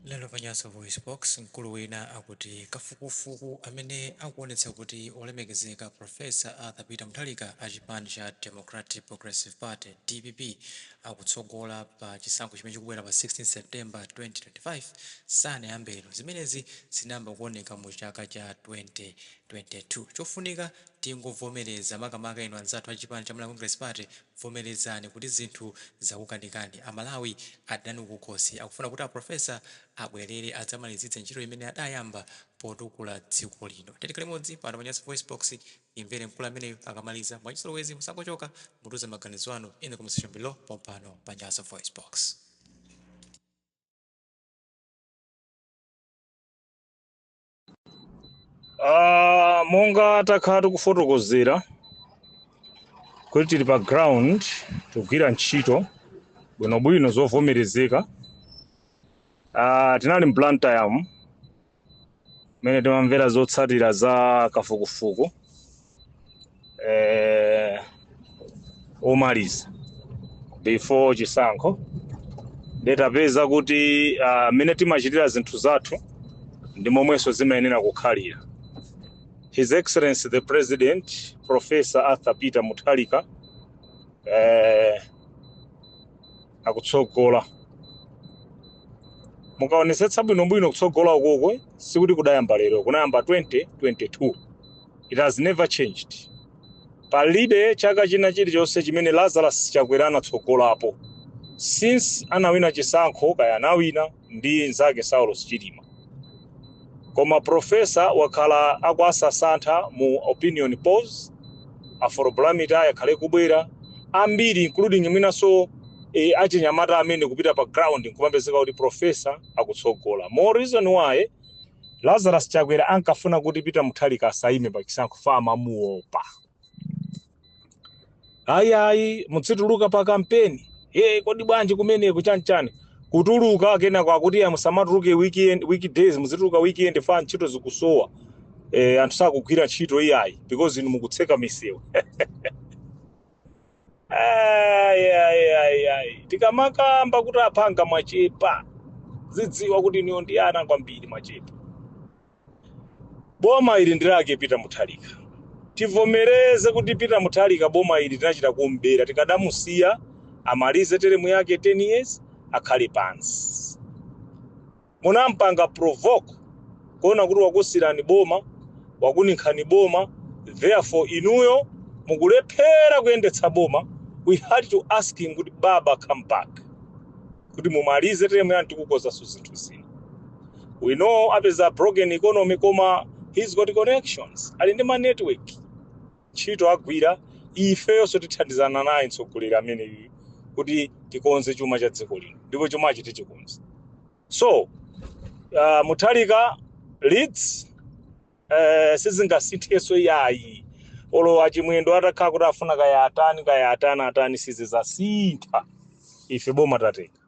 Lelo panyaso voice box mkulu wina akuti kafukufuku amene akuonetsa kuti olemekezeka Profesa Arthur Peter Mutharika a chipani cha Democratic Progressive Party DPP akutsogola pa chisankho chimene chikubwera pa 16 September 2025 sanayambero zimenezi zinayamba kuoneka mu chaka cha 2022 chofunika tingovomereza makamaka ino anzathu a chipani cha Malawi Congress Party vomerezani kuti zinthu zakukanikani amalawi adani kukhosi akufuna kuti aprofesa abwerere adzamalizitse ntchito imene adayamba potukula dziko lino. Tetikale modzi pano panyaso voice box imvere mkulu ameneyo akamaliza mwachisolowezi musangochoka mutuze maganizo anu in the conversation below pompano panyaso voice box. Monga takhala tikufotokozera kuti tili pa ground tikugwira ntchito bwinobwino zovomerezeka. Tinali mplantayamu mene timamvera zotsatira za kafukufuku omaliza before chisankho ndetapeza kuti mene timachitira zinthu zathu ndi momwenso zimayenera kukhalira. His Excellency the President Professor Arthur Peter Mutharika akutsogola. Mukaonesetsa bwinobwino kutsogola ukoko sikuti kudayamba lero, kunayamba 2022. It has never changed. Palibe chaka china chilichonse chimene Lazarus Chakwera anatsogolapo since anawina chisankho kaya anawina ndi nzake Saulos Chilima. Koma profesa wakhala akuasasantha mu opinion polls, afrobarometer yakhale kubwera ambiri including mwinaso achinyamata amene kupita pa ground nkumapezeka kuti profesa akutsogola. More reason why Lazarus Chakwera ankafuna kuti Peter Mutharika asaime pa chisankho fama muopa. Ayi mutsituluka pa campaign. Kodi bwanji kumene kuchanchani kutuluka kena kwa kuti musamatuluke weekdays muzituluka weekend fa ntchito zikusowa. Anthu sakugwira ntchito iyayi because inu mukutseka misewu. Tikamakamba kuti aphanga machepa zidziwa kuti niyo ndi ana kwambiri machepa. Boma ili ndilake Peter Mutharika. Tivomereze kuti Peter Mutharika boma ili tinachita kumbera tikadamusiya amalize teremu yake 10 years akhale pansi. Munampanga provoke kuona kuti wakusirani boma wakuninkhani boma, therefore inuyo mukulephera kuyendetsa boma. We had to ask him kuti baba come back kuti mumalize teremu yanu tikukoza zinthu zina. We know apeza broken economy koma he's got connections ali ndi ma network ntchito agwira ifeyo tithandizana naye mtsogoleri amene kuti tikonze chuma cha dziko lino ndipo chumachi tichikonze. So Mutharika leads sizingasinthenso yayi olo achimwendo atakhala kuti afuna kaya atani atani sizi zasintha ife boma tateka.